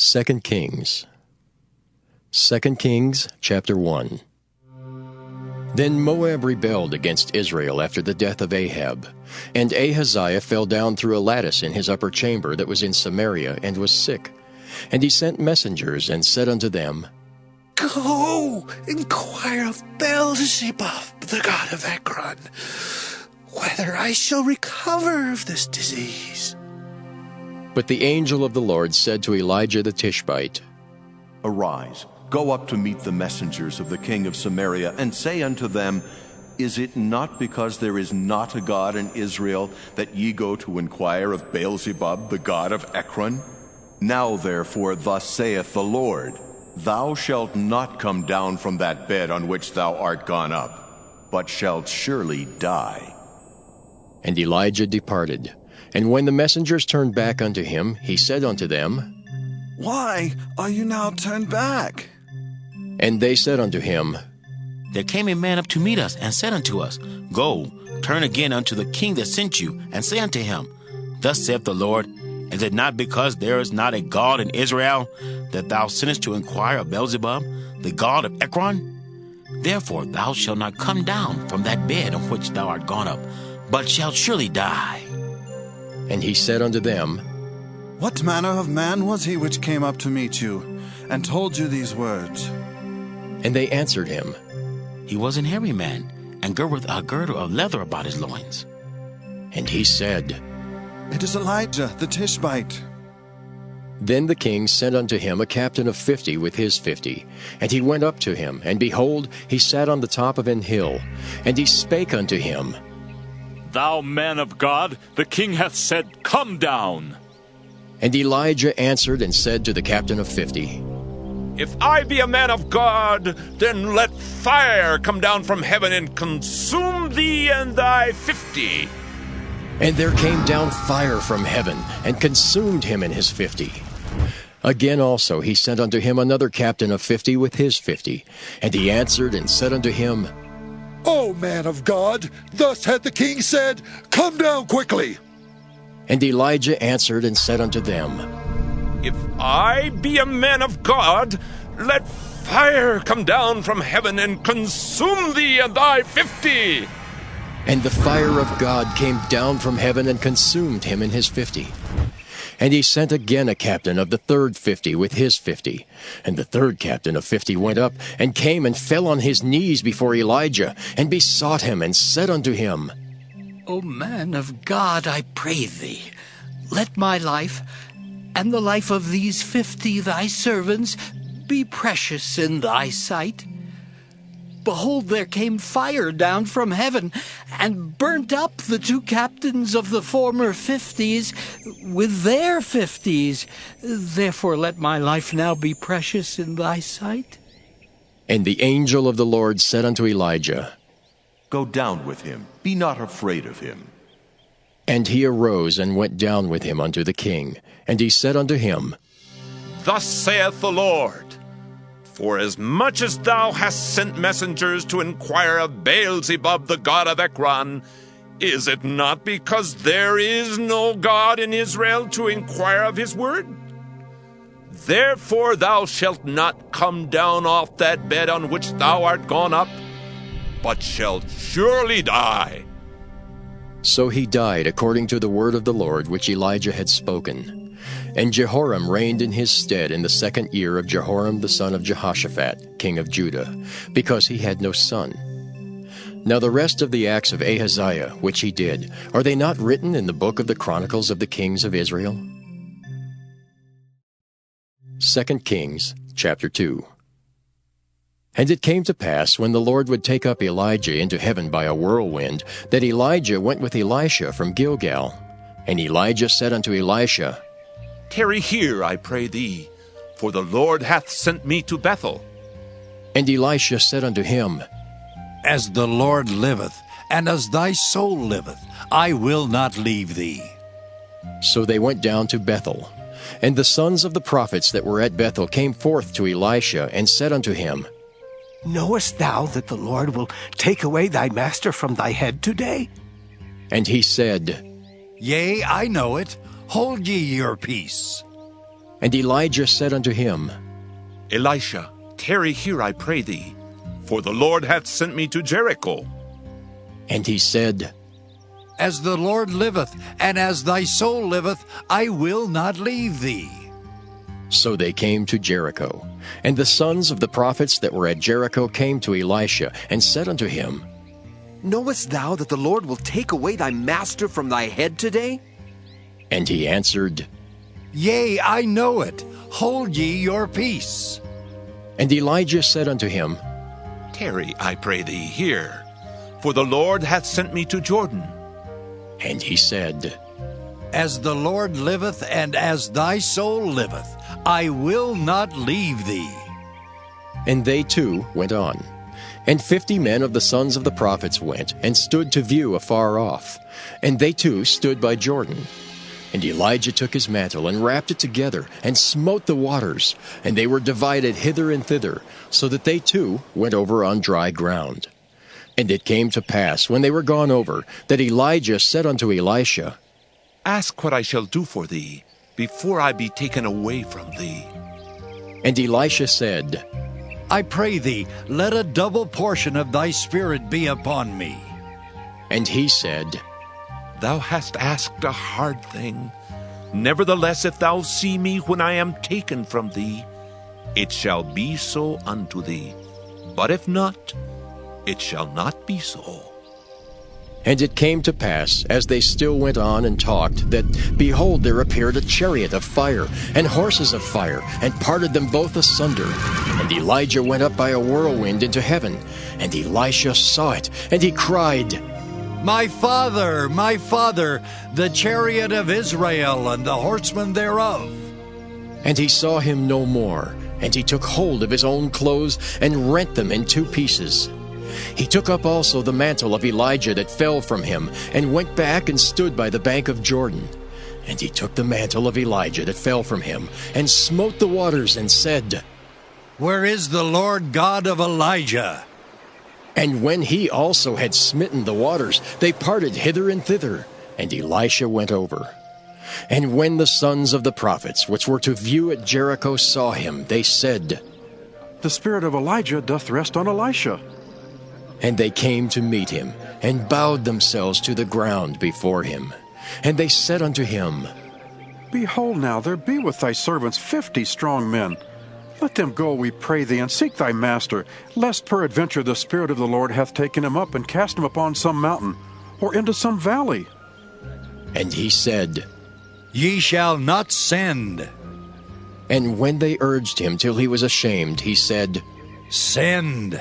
2 Kings. 2 Kings chapter 1. Then Moab rebelled against Israel after the death of Ahab. And Ahaziah fell down through a lattice in his upper chamber that was in Samaria, and was sick. And he sent messengers, and said unto them, Go, inquire of Beelzebub, the god of Ekron, whether I shall recover of this disease. But the angel of the Lord said to Elijah the Tishbite, Arise, go up to meet the messengers of the king of Samaria, and say unto them, Is it not because there is not a God in Israel that ye go to inquire of Beelzebub, the god of Ekron? Now therefore thus saith the Lord, Thou shalt not come down from that bed on which thou art gone up, but shalt surely die. And Elijah departed. And when the messengers turned back unto him, he said unto them, Why are you now turned back? And they said unto him, There came a man up to meet us, and said unto us, Go, turn again unto the king that sent you, and say unto him, Thus saith the Lord, Is it not because there is not a God in Israel, that thou sinnest to inquire of Beelzebub, the god of Ekron? Therefore thou shalt not come down from that bed on which thou art gone up, but shalt surely die. And he said unto them, What manner of man was he which came up to meet you, and told you these words? And they answered him, He was an hairy man, and girt with a girdle of leather about his loins. And he said, It is Elijah the Tishbite. Then the king sent unto him a captain of 50 with his 50. And he went up to him, and behold, he sat on the top of an hill. And he spake unto him, Thou man of God, the king hath said, Come down. And Elijah answered and said to the captain of 50, If I be a man of God, then let fire come down from heaven and consume thee and thy 50. And there came down fire from heaven, and consumed him and his 50. Again also he sent unto him another captain of 50 with his 50. And he answered and said unto him, O man of God, thus hath the king said, Come down quickly. And Elijah answered and said unto them, If I be a man of God, let fire come down from heaven and consume thee and thy 50. And the fire of God came down from heaven and consumed him and his 50. And he sent again a captain of the third 50 with his 50. And the third captain of 50 went up, and came and fell on his knees before Elijah, and besought him, and said unto him, O man of God, I pray thee, let my life, and the life of these 50 thy servants, be precious in thy sight. Behold, there came fire down from heaven, and burnt up the 2 captains of the former 50s with their 50s. Therefore let my life now be precious in thy sight. And the angel of the Lord said unto Elijah, Go down with him, be not afraid of him. And he arose and went down with him unto the king. And he said unto him, Thus saith the Lord, For as much as thou hast sent messengers to inquire of Beelzebub, the god of Ekron, is it not because there is no God in Israel to inquire of his word? Therefore thou shalt not come down off that bed on which thou art gone up, but shalt surely die. So he died according to the word of the Lord which Elijah had spoken. And Jehoram reigned in his stead in the 2nd year of Jehoram the son of Jehoshaphat, king of Judah, because he had no son. Now the rest of the acts of Ahaziah, which he did, are they not written in the book of the Chronicles of the kings of Israel? 2 Kings chapter 2. And it came to pass, when the Lord would take up Elijah into heaven by a whirlwind, that Elijah went with Elisha from Gilgal. And Elijah said unto Elisha, Tarry here, I pray thee, for the Lord hath sent me to Bethel. And Elisha said unto him, As the Lord liveth, and as thy soul liveth, I will not leave thee. So they went down to Bethel. And the sons of the prophets that were at Bethel came forth to Elisha, and said unto him, Knowest thou that the Lord will take away thy master from thy head today? And he said, Yea, I know it. Hold ye your peace. And Elijah said unto him, Elisha, tarry here, I pray thee, for the Lord hath sent me to Jericho. And he said, As the Lord liveth, and as thy soul liveth, I will not leave thee. So they came to Jericho. And the sons of the prophets that were at Jericho came to Elisha, and said unto him, Knowest thou that the Lord will take away thy master from thy head today? And he answered, Yea, I know it. Hold ye your peace. And Elijah said unto him, Tarry, I pray thee, here, for the Lord hath sent me to Jordan. And he said, As the Lord liveth, and as thy soul liveth, I will not leave thee. And they too went on. And 50 men of the sons of the prophets went, and stood to view afar off. And they too stood by Jordan. And Elijah took his mantle, and wrapped it together, and smote the waters, and they were divided hither and thither, so that they too went over on dry ground. And it came to pass, when they were gone over, that Elijah said unto Elisha, Ask what I shall do for thee, before I be taken away from thee. And Elisha said, I pray thee, let a double portion of thy spirit be upon me. And he said, Thou hast asked a hard thing. Nevertheless, if thou see me when I am taken from thee, it shall be so unto thee. But if not, it shall not be so. And it came to pass, as they still went on and talked, that, behold, there appeared a chariot of fire, and horses of fire, and parted them both asunder. And Elijah went up by a whirlwind into heaven. And Elisha saw it, and he cried, my father, the chariot of Israel, and the horsemen thereof. And he saw him no more. And he took hold of his own clothes, and rent them in 2 pieces. He took up also the mantle of Elijah that fell from him, and went back and stood by the bank of Jordan. And he took the mantle of Elijah that fell from him, and smote the waters, and said, Where is the Lord God of Elijah? And when he also had smitten the waters, they parted hither and thither, and Elisha went over. And when the sons of the prophets, which were to view at Jericho, saw him, they said, The spirit of Elijah doth rest on Elisha. And they came to meet him, and bowed themselves to the ground before him. And they said unto him, Behold now, there be with thy servants 50 strong men. Let them go, we pray thee, and seek thy master, lest peradventure the Spirit of the Lord hath taken him up, and cast him upon some mountain, or into some valley. And he said, Ye shall not send. And when they urged him till he was ashamed, he said, Send.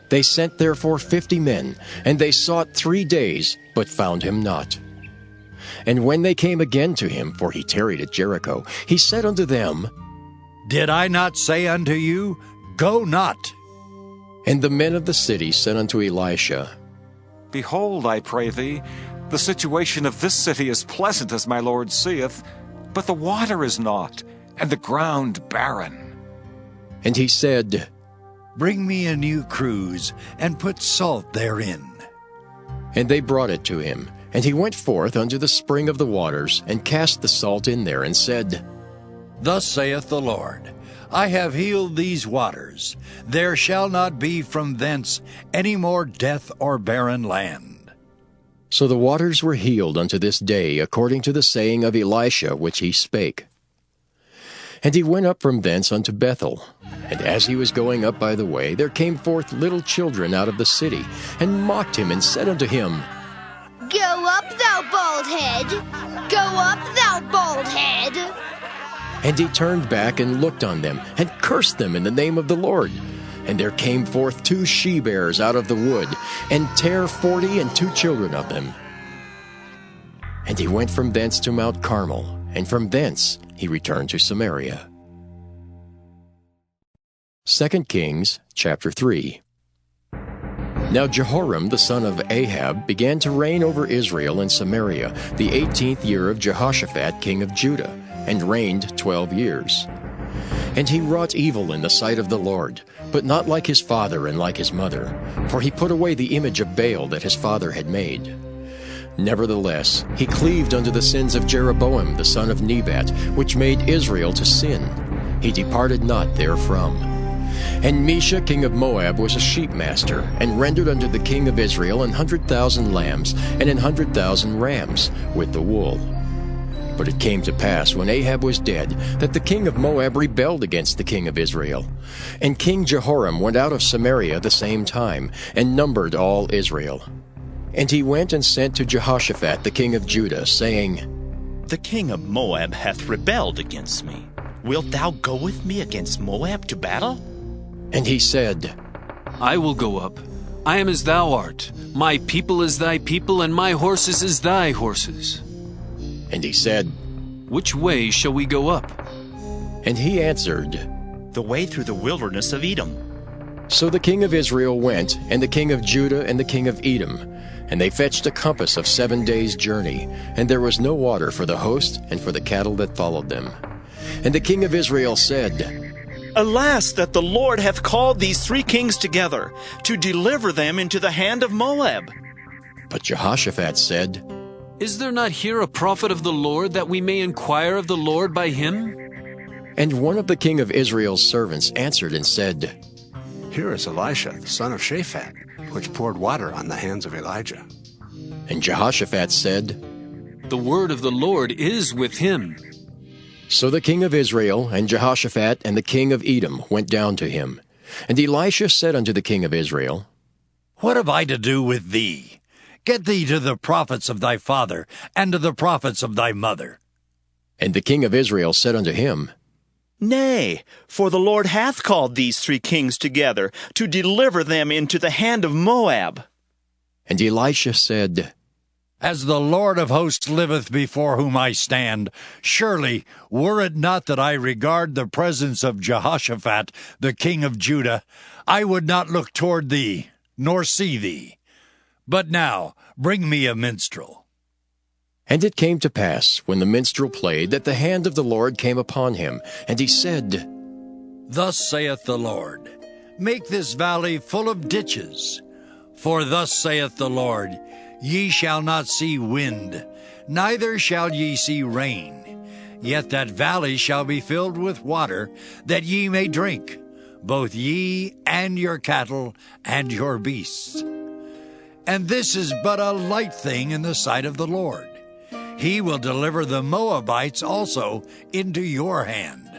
They sent therefore 50 men, and they sought 3 days, but found him not. And when they came again to him, for he tarried at Jericho, he said unto them, Did I not say unto you, Go not? And the men of the city said unto Elisha, Behold, I pray thee, the situation of this city is pleasant as my Lord seeth, but the water is not, and the ground barren. And he said, Bring me a new cruse, and put salt therein. And they brought it to him. And he went forth unto the spring of the waters, and cast the salt in there, and said, Thus saith the Lord, I have healed these waters. There shall not be from thence any more death or barren land. So the waters were healed unto this day, according to the saying of Elisha which he spake. And he went up from thence unto Bethel. And as he was going up by the way, there came forth little children out of the city, and mocked him, and said unto him, Go up, thou bald head! Go up, thou bald head! And he turned back and looked on them, and cursed them in the name of the Lord. And there came forth 2 she-bears out of the wood, and tare 40 and 2 children of them. And he went from thence to Mount Carmel, and from thence he returned to Samaria. 2 Kings chapter 3. Now Jehoram the son of Ahab began to reign over Israel and Samaria the 18th year of Jehoshaphat king of Judah, and reigned 12 years. And he wrought evil in the sight of the Lord, but not like his father and like his mother, for he put away the image of Baal that his father had made. Nevertheless, he cleaved unto the sins of Jeroboam the son of Nebat, which made Israel to sin. He departed not therefrom. And Mesha king of Moab was a sheepmaster, and rendered unto the king of Israel 100,000 lambs, and 100,000 rams, with the wool. But it came to pass, when Ahab was dead, that the king of Moab rebelled against the king of Israel. And King Jehoram went out of Samaria the same time, and numbered all Israel. And he went and sent to Jehoshaphat the king of Judah, saying, The king of Moab hath rebelled against me. Wilt thou go with me against Moab to battle? And he said, I will go up. I am as thou art. My people is thy people, and my horses is thy horses. And he said, Which way shall we go up? And he answered, The way through the wilderness of Edom. So the king of Israel went, and the king of Judah, and the king of Edom. And they fetched a compass of 7 days' journey, and there was no water for the host and for the cattle that followed them. And the king of Israel said, Alas, that the Lord hath called these 3 kings together, to deliver them into the hand of Moab. But Jehoshaphat said, Is there not here a prophet of the Lord, that we may inquire of the Lord by him? And one of the king of Israel's servants answered and said, Here is Elisha, the son of Shaphat, which poured water on the hands of Elijah. And Jehoshaphat said, The word of the Lord is with him. So the king of Israel and Jehoshaphat and the king of Edom went down to him. And Elisha said unto the king of Israel, What have I to do with thee? Get thee to the prophets of thy father, and to the prophets of thy mother. And the king of Israel said unto him, Nay, for the Lord hath called these 3 kings together, to deliver them into the hand of Moab. And Elisha said, As the Lord of hosts liveth before whom I stand, surely, were it not that I regard the presence of Jehoshaphat, the king of Judah, I would not look toward thee, nor see thee. But now, bring me a minstrel. And it came to pass, when the minstrel played, that the hand of the Lord came upon him, and he said, Thus saith the Lord, Make this valley full of ditches. For thus saith the Lord, Ye shall not see wind, neither shall ye see rain. Yet that valley shall be filled with water, that ye may drink, both ye and your cattle and your beasts. And this is but a light thing in the sight of the Lord. He will deliver the Moabites also into your hand.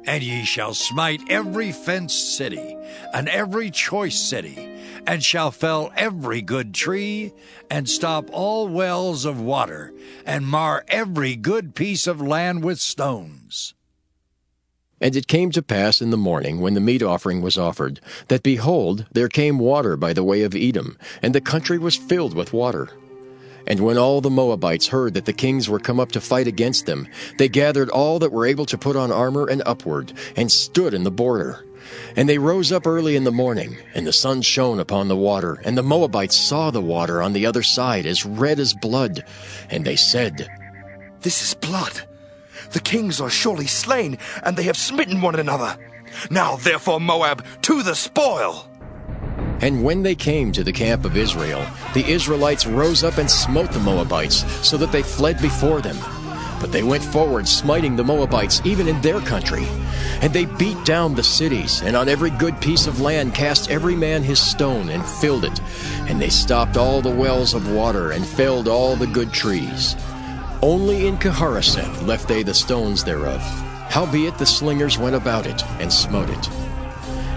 And ye shall smite every fenced city, and every choice city, and shall fell every good tree, and stop all wells of water, and mar every good piece of land with stones. And it came to pass in the morning, when the meat offering was offered, that, behold, there came water by the way of Edom, and the country was filled with water. And when all the Moabites heard that the kings were come up to fight against them, they gathered all that were able to put on armor and upward, and stood in the border. And they rose up early in the morning, and the sun shone upon the water, and the Moabites saw the water on the other side as red as blood. And they said, This is blood. The kings are surely slain, and they have smitten one another. Now therefore, Moab, to the spoil! And when they came to the camp of Israel, the Israelites rose up and smote the Moabites, so that they fled before them. But they went forward, smiting the Moabites even in their country. And they beat down the cities, and on every good piece of land cast every man his stone, and filled it. And they stopped all the wells of water, and felled all the good trees. Only in Keharaseth left they the stones thereof. Howbeit the slingers went about it, and smote it.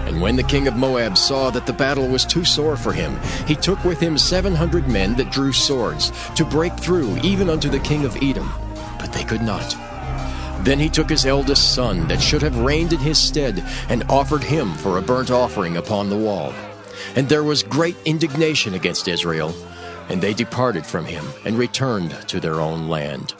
And when the king of Moab saw that the battle was too sore for him, he took with him 700 men that drew swords, to break through even unto the king of Edom. But they could not. Then he took his eldest son, that should have reigned in his stead, and offered him for a burnt offering upon the wall. And there was great indignation against Israel, and they departed from him, and returned to their own land.